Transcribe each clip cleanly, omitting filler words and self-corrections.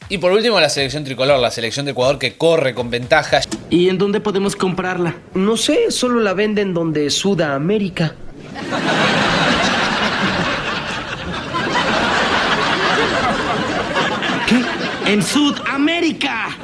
Y por último, la selección tricolor, la selección de Ecuador que corre con ventajas. ¿Y en dónde podemos comprarla? No sé, solo la venden donde Sudamérica. ¿Qué? ¡En Sudamérica!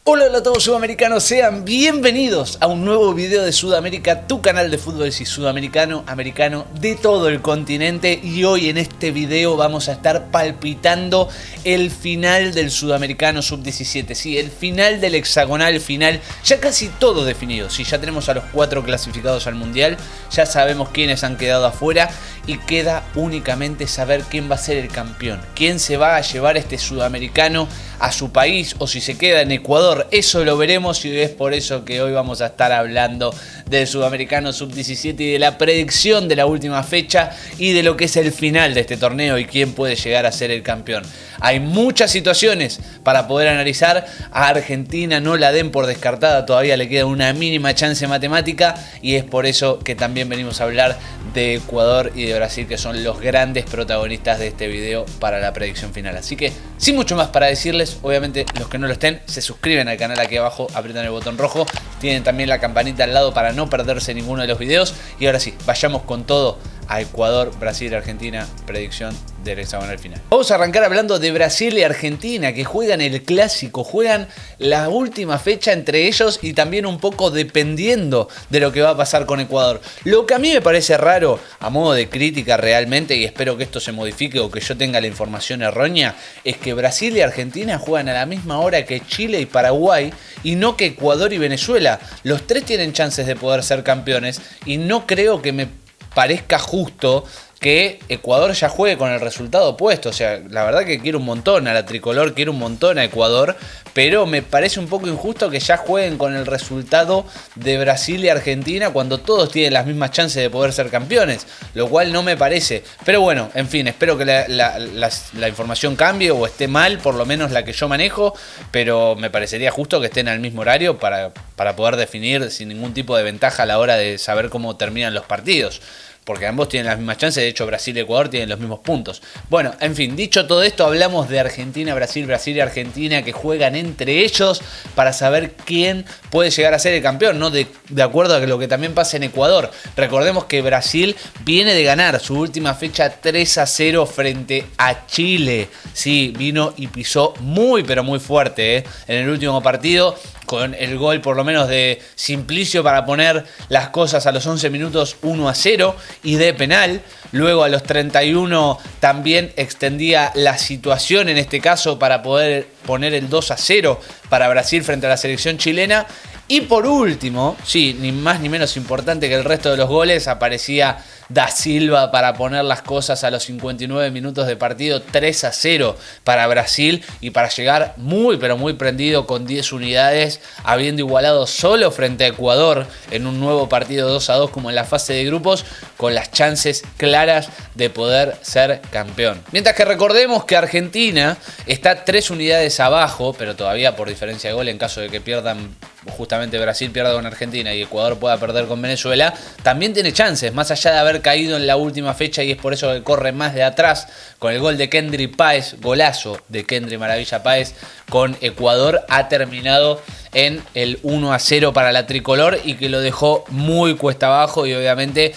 Hola a todos sudamericanos, sean bienvenidos a un nuevo video de Sudamérica, tu canal de fútbol sudamericano, americano de todo el continente. Y hoy en este video vamos a estar palpitando el final del Sudamericano Sub-17. Sí, el final del hexagonal final, ya casi todo definido. Sí, ya tenemos a los 4 clasificados al Mundial, ya sabemos quiénes han quedado afuera y queda únicamente saber quién va a ser el campeón, quién se va a llevar este Sudamericano a su país o si se queda en Ecuador. Eso lo veremos y es por eso que hoy vamos a estar hablando del Sudamericano Sub-17 y de la predicción de la última fecha y de lo que es el final de este torneo y quién puede llegar a ser el campeón. Hay muchas situaciones para poder analizar. A Argentina no la den por descartada, todavía le queda una mínima chance matemática y es por eso que también venimos a hablar de Ecuador y de Brasil, que son los grandes protagonistas de este video para la predicción final. Así que sin mucho más para decirles, obviamente los que no lo estén se suscriben al canal aquí abajo, aprietan el botón rojo, tienen también la campanita al lado para no perderse ninguno de los videos. Y ahora sí, vayamos con todo a Ecuador, Brasil, Argentina, predicción del hexagonal final. Vamos a arrancar hablando de Brasil y Argentina, que juegan el clásico, juegan la última fecha entre ellos y también un poco dependiendo de lo que va a pasar con Ecuador. Lo que a mí me parece raro, a modo de crítica realmente, y espero que esto se modifique o que yo tenga la información errónea, es que Brasil y Argentina juegan a la misma hora que Chile y Paraguay y no que Ecuador y Venezuela. Los tres tienen chances de poder ser campeones y no creo que me parezca justo que Ecuador ya juegue con el resultado opuesto. O sea, la verdad que quiero un montón a la tricolor, quiero un montón a Ecuador, pero me parece un poco injusto que ya jueguen con el resultado de Brasil y Argentina cuando todos tienen las mismas chances de poder ser campeones, lo cual no me parece. Pero bueno, en fin, espero que la información cambie o esté mal, por lo menos la que yo manejo, pero me parecería justo que estén al mismo horario para poder definir sin ningún tipo de ventaja a la hora de saber cómo terminan los partidos. Porque ambos tienen las mismas chances, de hecho Brasil y Ecuador tienen los mismos puntos. Bueno, en fin, dicho todo esto, hablamos de Argentina, Brasil y Argentina que juegan entre ellos para saber quién puede llegar a ser el campeón, ¿no? De acuerdo a lo que también pasa en Ecuador. Recordemos que Brasil viene de ganar su última fecha 3-0 frente a Chile. Sí, vino y pisó muy pero muy fuerte en el último partido, con el gol por lo menos de Simplicio para poner las cosas a los 11 minutos 1-0 y de penal. Luego a los 31 también extendía la situación en este caso para poder poner el 2-0 para Brasil frente a la selección chilena. Y por último, sí, ni más ni menos importante que el resto de los goles, aparecía Da Silva para poner las cosas a los 59 minutos de partido, 3-0 para Brasil y para llegar muy pero muy prendido con 10 unidades, habiendo igualado solo frente a Ecuador en un nuevo partido 2-2 como en la fase de grupos, con las chances claras de poder ser campeón. Mientras que recordemos que Argentina está 3 unidades abajo, pero todavía por diferencia de gol en caso de que pierdan, justamente Brasil pierda con Argentina y Ecuador pueda perder con Venezuela, también tiene chances, más allá de haber caído en la última fecha, y es por eso que corre más de atrás con el gol de Kendry Páez, golazo de Kendry Maravilla Páez con Ecuador, ha terminado en el 1-0 para la tricolor y que lo dejó muy cuesta abajo. Y obviamente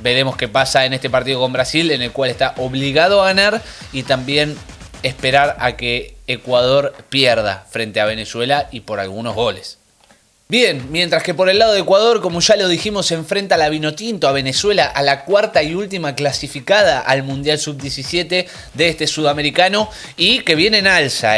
veremos qué pasa en este partido con Brasil, en el cual está obligado a ganar y también esperar a que Ecuador pierda frente a Venezuela y por algunos goles. Bien, mientras que por el lado de Ecuador, como ya lo dijimos, se enfrenta a la Vinotinto, a Venezuela, a la cuarta y última clasificada al Mundial Sub-17 de este sudamericano, y que viene en alza,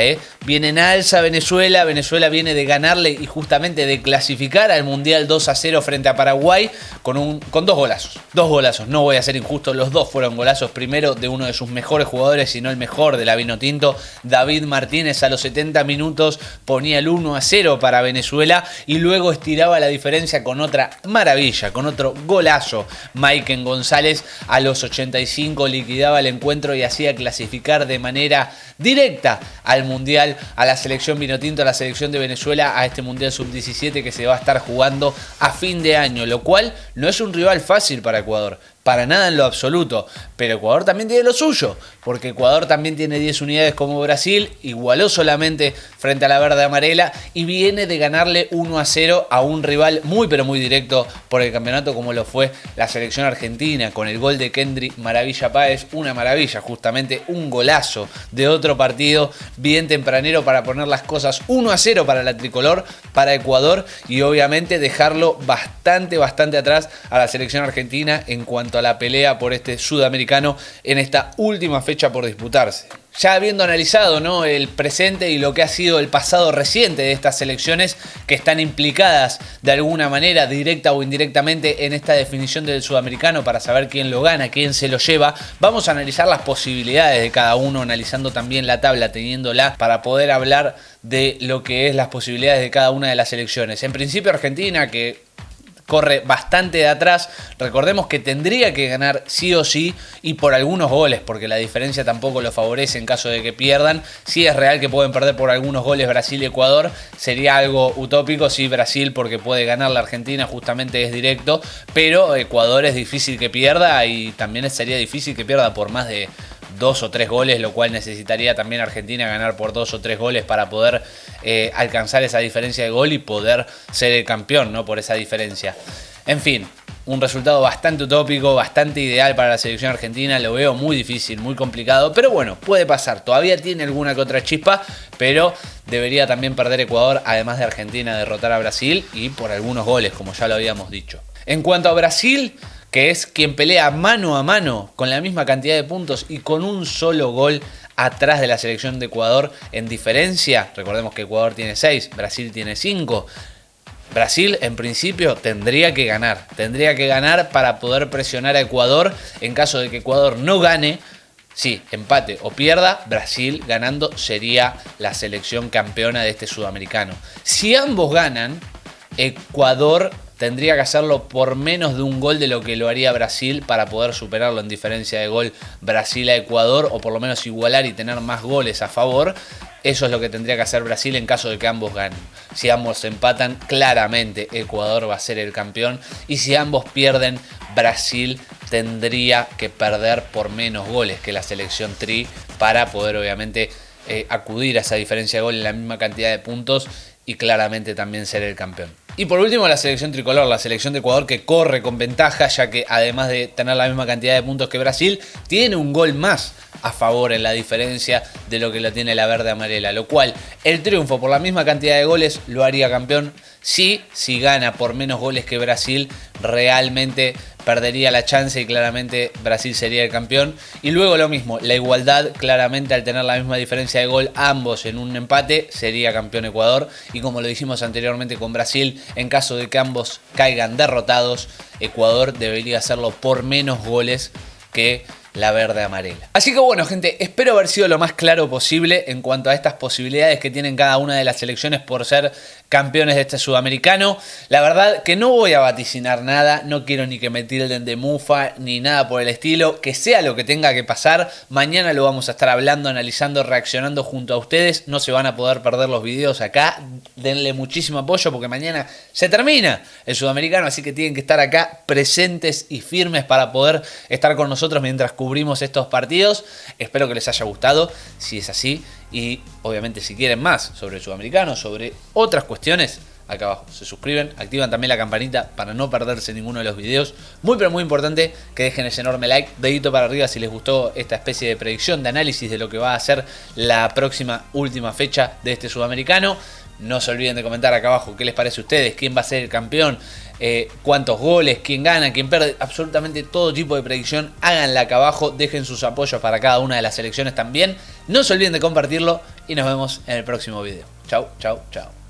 viene en alza Venezuela. Venezuela viene de ganarle y justamente de clasificar al Mundial 2-0 frente a Paraguay con 2 golazos. 2 golazos, no voy a ser injusto, los 2 fueron golazos. Primero de uno de sus mejores jugadores, si no el mejor de la Vinotinto, David Martínez, a los 70 minutos ponía el 1-0 para Venezuela y luego estiraba la diferencia con otra maravilla, con otro golazo. Maiken González a los 85 liquidaba el encuentro y hacía clasificar de manera directa al Mundial a la selección Vinotinto, a la selección de Venezuela, a este Mundial Sub-17 que se va a estar jugando a fin de año, lo cual no es un rival fácil para Ecuador. para nada en lo absoluto, pero Ecuador también tiene lo suyo, porque Ecuador también tiene 10 unidades como Brasil, igualó solamente frente a la verde amarela y viene de ganarle 1-0 a un rival muy pero muy directo por el campeonato como lo fue la selección argentina, con el gol de Kendry Maravilla Páez, una maravilla, justamente un golazo de otro partido bien tempranero para poner las cosas 1-0 para la tricolor, para Ecuador, y obviamente dejarlo bastante atrás a la selección argentina en cuanto a la pelea por este sudamericano en esta última fecha por disputarse. Ya habiendo analizado, ¿no?, el presente y lo que ha sido el pasado reciente de estas selecciones que están implicadas de alguna manera, directa o indirectamente, en esta definición del sudamericano para saber quién lo gana, quién se lo lleva, vamos a analizar las posibilidades de cada uno, analizando también la tabla, teniéndola para poder hablar de lo que es las posibilidades de cada una de las selecciones. En principio Argentina, que corre bastante de atrás, recordemos que tendría que ganar sí o sí y por algunos goles, porque la diferencia tampoco lo favorece en caso de que pierdan. Sí es real que pueden perder por algunos goles Brasil y Ecuador, sería algo utópico si Brasil, porque puede ganar la Argentina, justamente es directo, pero Ecuador es difícil que pierda y también sería difícil que pierda por más de 2 o 3 goles, lo cual necesitaría también Argentina ganar por 2 o 3 goles para poder alcanzar esa diferencia de gol y poder ser el campeón, ¿no?, por esa diferencia. En fin, un resultado bastante utópico, bastante ideal para la selección argentina, lo veo muy difícil, muy complicado, pero bueno, puede pasar, todavía tiene alguna que otra chispa, pero debería también perder Ecuador, además de Argentina derrotar a Brasil y por algunos goles, como ya lo habíamos dicho. En cuanto a Brasil, que es quien pelea mano a mano con la misma cantidad de puntos y con un solo gol atrás de la selección de Ecuador en diferencia, recordemos que Ecuador tiene 6, Brasil tiene 5, Brasil en principio tendría que ganar para poder presionar a Ecuador en caso de que Ecuador no gane. Sí, empate o pierda, Brasil ganando sería la selección campeona de este sudamericano. Si ambos ganan, Ecuador tendría que hacerlo por menos de un gol de lo que lo haría Brasil para poder superarlo en diferencia de gol Brasil a Ecuador, o por lo menos igualar y tener más goles a favor. Eso es lo que tendría que hacer Brasil en caso de que ambos ganen. Si ambos empatan, claramente Ecuador va a ser el campeón. Y si ambos pierden, Brasil tendría que perder por menos goles que la selección Tri para poder obviamente acudir a esa diferencia de gol en la misma cantidad de puntos y claramente también ser el campeón. Y por último la selección tricolor, la selección de Ecuador, que corre con ventaja, ya que además de tener la misma cantidad de puntos que Brasil, tiene un gol más a favor en la diferencia de lo que lo tiene la verde amarela, lo cual el triunfo por la misma cantidad de goles lo haría campeón. Sí, si gana por menos goles que Brasil, realmente perdería la chance y claramente Brasil sería el campeón. Y luego lo mismo, la igualdad, claramente al tener la misma diferencia de gol, ambos en un empate, sería campeón Ecuador. Y como lo dijimos anteriormente con Brasil, en caso de que ambos caigan derrotados, Ecuador debería hacerlo por menos goles que la verde amarela. Así que bueno, gente, espero haber sido lo más claro posible en cuanto a estas posibilidades que tienen cada una de las selecciones por ser campeones de este sudamericano. La verdad que no voy a vaticinar nada, no quiero ni que me tilden de mufa ni nada por el estilo, que sea lo que tenga que pasar. Mañana lo vamos a estar hablando, analizando, reaccionando junto a ustedes. No se van a poder perder los videos acá, denle muchísimo apoyo porque mañana se termina el sudamericano, así que tienen que estar acá presentes y firmes para poder estar con nosotros mientras cubrimos estos partidos. Espero que les haya gustado, si es así, y obviamente si quieren más sobre el sudamericano, sobre otras cuestiones, acá abajo se suscriben, activan también la campanita para no perderse ninguno de los videos. Muy pero muy importante que dejen ese enorme like, dedito para arriba si les gustó esta especie de predicción, de análisis de lo que va a ser la próxima última fecha de este sudamericano. No se olviden de comentar acá abajo qué les parece a ustedes, quién va a ser el campeón, cuántos goles, quién gana, quién pierde, absolutamente todo tipo de predicción. Háganla acá abajo, dejen sus apoyos para cada una de las selecciones también. No se olviden de compartirlo y nos vemos en el próximo video. Chau, chau, chau.